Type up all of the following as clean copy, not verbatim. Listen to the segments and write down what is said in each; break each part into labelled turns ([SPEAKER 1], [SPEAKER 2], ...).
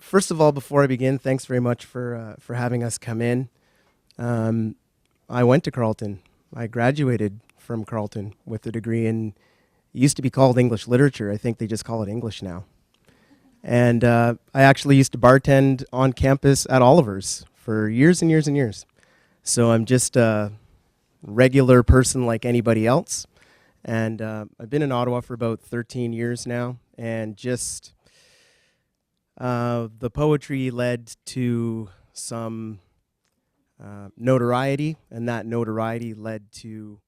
[SPEAKER 1] First of all, before I begin, thanks very much for having us come in. I went to Carleton. I graduated from Carleton with a degree in, it used to be called English Literature. I think they just call it English now. And I actually used to bartend on campus at Oliver's for years and years and years. So I'm just a regular person like anybody else. And I've been in Ottawa for about 13 years now, and just the poetry led to some notoriety, and that notoriety led to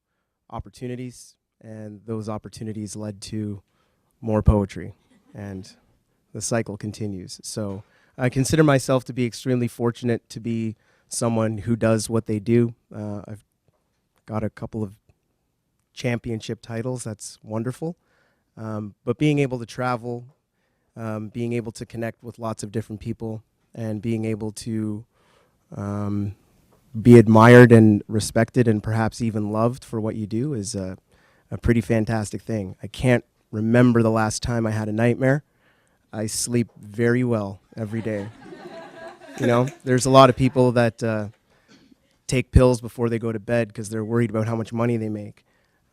[SPEAKER 1] opportunities, and those opportunities led to more poetry, and the cycle continues. So I consider myself to be extremely fortunate to be someone who does what they do. I've got a couple of championship titles, that's wonderful. But being able to travel, being able to connect with lots of different people, and being able to be admired and respected and perhaps even loved for what you do is a pretty fantastic thing. I can't remember the last time I had a nightmare. I sleep very well every day. You know, there's a lot of people that take pills before they go to bed because they're worried about how much money they make.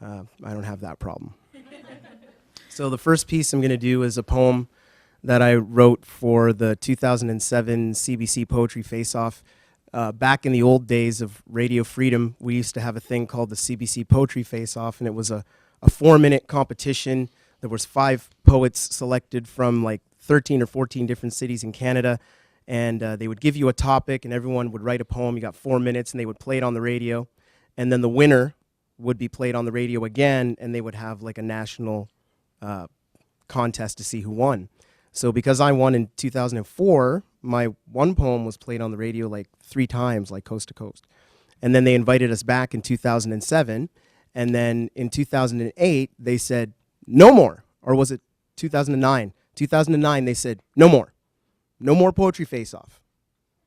[SPEAKER 1] I don't have that problem. So the first piece I'm going to do is a poem that I wrote for the 2007 CBC Poetry Face-Off. Back in the old days of Radio Freedom, we used to have a thing called the CBC Poetry Face-Off, and it was a 4-minute competition. There was 5 poets selected from like 13 or 14 different cities in Canada, and they would give you a topic, and everyone would write a poem. You got 4 minutes, and they would play it on the radio, and then the winner would be played on the radio again, and they would have like a national contest to see who won. So because I won in 2004, my one poem was played on the radio like 3 times, like coast to coast. And then they invited us back in 2007, and then in 2008, they said, no more. Or was it 2009? 2009, they said, no more. No more Poetry Face-Off.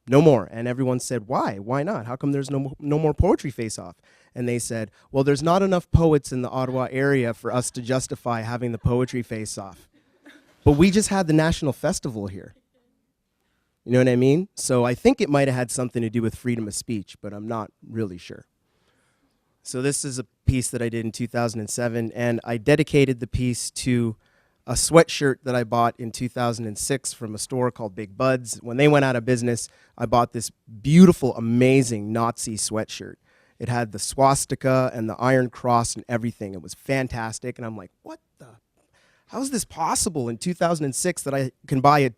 [SPEAKER 1] No more. And everyone said, why? Why not? How come there's no more Poetry Face-Off? And they said, well, there's not enough poets in the Ottawa area for us to justify having the Poetry Face-Off. But we just had the National Festival here. You know what I mean? So I think it might have had something to do with freedom of speech, but I'm not really sure. So this is a piece that I did in 2007, and I dedicated the piece to a sweatshirt that I bought in 2006 from a store called Big Bud's. When they went out of business, I bought this beautiful, amazing Nazi sweatshirt. It had the swastika and the Iron Cross and everything. It was fantastic, and I'm like, what the? How is this possible in 2006 that I can buy a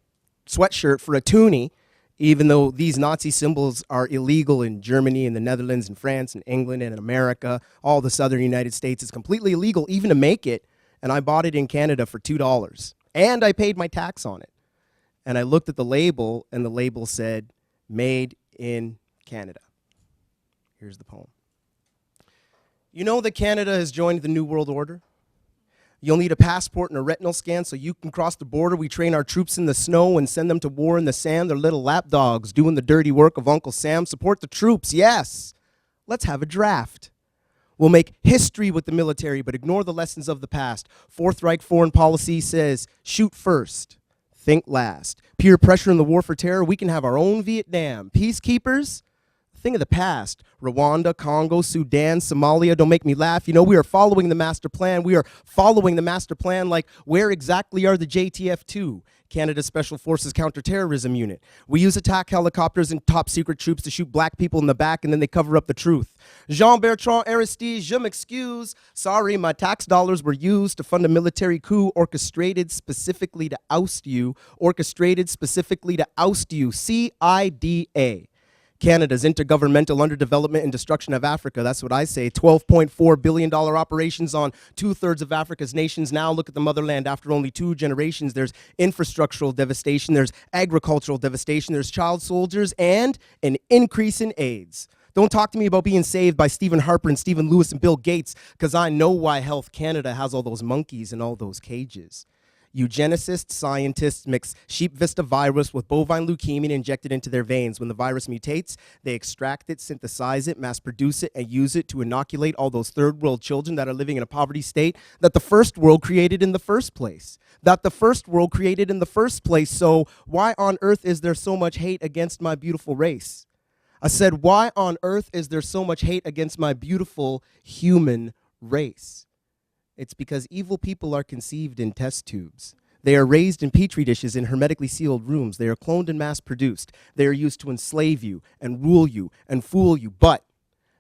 [SPEAKER 1] sweatshirt for a toonie, even though these Nazi symbols are illegal in Germany and the Netherlands and France and England and in America, all the southern United States? It's completely illegal even to make it, and I bought it in Canada for $2, and I paid my tax on it. And I looked at the label, and the label said, made in Canada. Here's the poem. You know that Canada has joined the New World Order? You'll need a passport and a retinal scan so you can cross the border. We train our troops in the snow and send them to war in the sand. They're little lapdogs doing the dirty work of Uncle Sam. Support the troops, yes. Let's have a draft. We'll make history with the military, but ignore the lessons of the past. Fourth Reich foreign policy says, shoot first, think last. Peer pressure in the war for terror, we can have our own Vietnam. Peacekeepers? Thing of the past. Rwanda, Congo, Sudan, Somalia, don't make me laugh. You know, we are following the master plan. We are following the master plan like, where exactly are the JTF-2? Canada's Special Forces Counterterrorism Unit. We use attack helicopters and top secret troops to shoot black people in the back, and then they cover up the truth. Jean-Bertrand Aristide, je m'excuse. Sorry, my tax dollars were used to fund a military coup orchestrated specifically to oust you. Orchestrated specifically to oust you. CIDA. Canada's intergovernmental underdevelopment and destruction of Africa. That's what I say. $12.4 billion operations on 2/3 of Africa's nations. Now look at the motherland after only 2 generations. There's infrastructural devastation. There's agricultural devastation. There's child soldiers and an increase in AIDS. Don't talk to me about being saved by Stephen Harper and Stephen Lewis and Bill Gates, because I know why Health Canada has all those monkeys in all those cages. Eugenicists, scientists mix sheep vista virus with bovine leukemia and inject it into their veins. When the virus mutates, they extract it, synthesize it, mass produce it, and use it to inoculate all those third world children that are living in a poverty state that the first world created in the first place. So why on earth is there so much hate against my beautiful race? I said, why on earth is there so much hate against my beautiful human race? It's because evil people are conceived in test tubes. They are raised in petri dishes in hermetically sealed rooms. They are cloned and mass produced. They are used to enslave you and rule you and fool you. But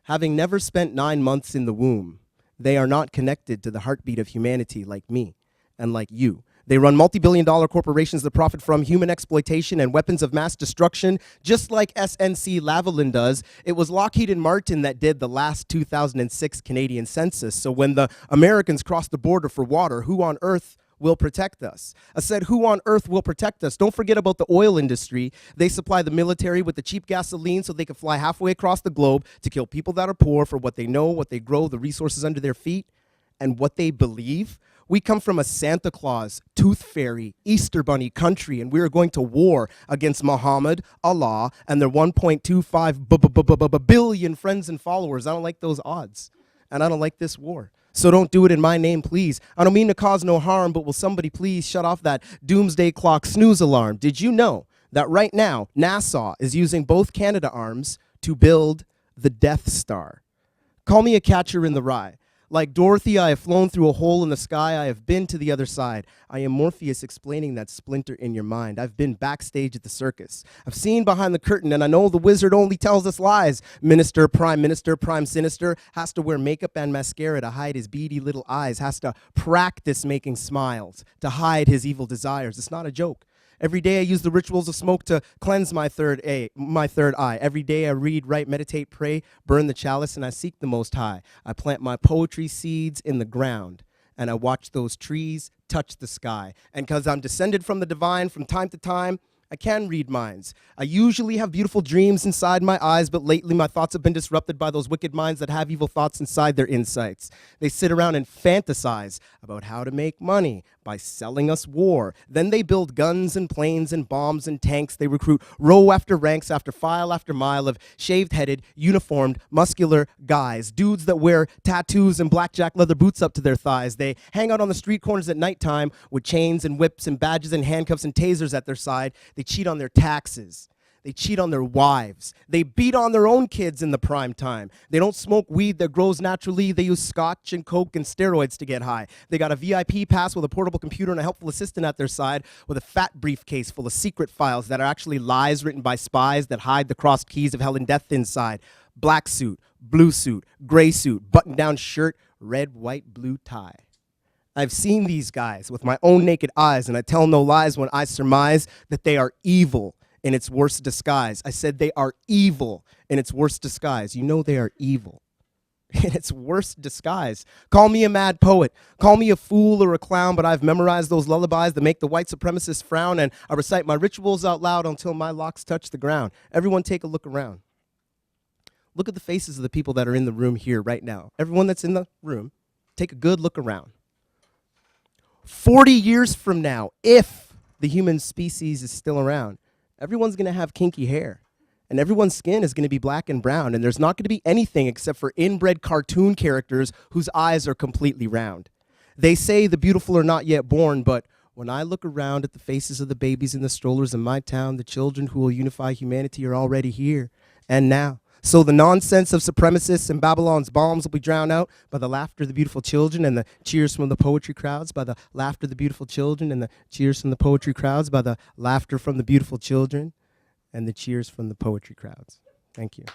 [SPEAKER 1] having never spent 9 months in the womb, they are not connected to the heartbeat of humanity like me and like you. They run multi-billion-dollar corporations that profit from human exploitation and weapons of mass destruction, just like SNC Lavalin does. It was Lockheed and Martin that did the last 2006 Canadian census. So when the Americans cross the border for water, who on earth will protect us? I said, who on earth will protect us? Don't forget about the oil industry. They supply the military with the cheap gasoline so they can fly halfway across the globe to kill people that are poor for what they know, what they grow, the resources under their feet, and what they believe. We come from a Santa Claus, Tooth Fairy, Easter Bunny country, and we are going to war against Muhammad, Allah, and their 1.25 billion friends and followers. I don't like those odds, and I don't like this war. So don't do it in my name, please. I don't mean to cause no harm, but will somebody please shut off that doomsday clock snooze alarm? Did you know that right now NASA is using both Canadarms to build the Death Star? Call me a catcher in the rye. Like Dorothy, I have flown through a hole in the sky. I have been to the other side. I am Morpheus explaining that splinter in your mind. I've been backstage at the circus. I've seen behind the curtain, and I know the wizard only tells us lies. Minister, prime sinister, has to wear makeup and mascara to hide his beady little eyes, has to practice making smiles to hide his evil desires. It's not a joke. Every day I use the rituals of smoke to cleanse my third eye. Every day I read, write, meditate, pray, burn the chalice, and I seek the Most High. I plant my poetry seeds in the ground, and I watch those trees touch the sky. And because I'm descended from the divine, from time to time, I can read minds. I usually have beautiful dreams inside my eyes, but lately my thoughts have been disrupted by those wicked minds that have evil thoughts inside their insights. They sit around and fantasize about how to make money by selling us war. Then they build guns and planes and bombs and tanks. They recruit row after ranks after file after mile of shaved-headed, uniformed, muscular guys, dudes that wear tattoos and blackjack leather boots up to their thighs. They hang out on the street corners at nighttime with chains and whips and badges and handcuffs and tasers at their side. They cheat on their taxes. They cheat on their wives. They beat on their own kids in the prime time. They don't smoke weed that grows naturally. They use scotch and coke and steroids to get high. They got a VIP pass with a portable computer and a helpful assistant at their side with a fat briefcase full of secret files that are actually lies written by spies that hide the crossed keys of hell and death inside. Black suit, blue suit, gray suit, button-down shirt, red, white, blue tie. I've seen these guys with my own naked eyes, and I tell no lies when I surmise that they are evil in its worst disguise. I said they are evil in its worst disguise. You know they are evil in its worst disguise. Call me a mad poet. Call me a fool or a clown, but I've memorized those lullabies that make the white supremacists frown, and I recite my rituals out loud until my locks touch the ground. Everyone take a look around. Look at the faces of the people that are in the room here right now. Everyone that's in the room, take a good look around. 40 years from now, if the human species is still around, everyone's going to have kinky hair, and everyone's skin is going to be black and brown, and there's not going to be anything except for inbred cartoon characters whose eyes are completely round. They say the beautiful are not yet born, but when I look around at the faces of the babies in the strollers in my town, the children who will unify humanity are already here and now. So the nonsense of supremacists and Babylon's bombs will be drowned out by the laughter of the beautiful children and the cheers from the poetry crowds, by the laughter of the beautiful children and the cheers from the poetry crowds, by the laughter from the beautiful children and the cheers from the poetry crowds. Thank you.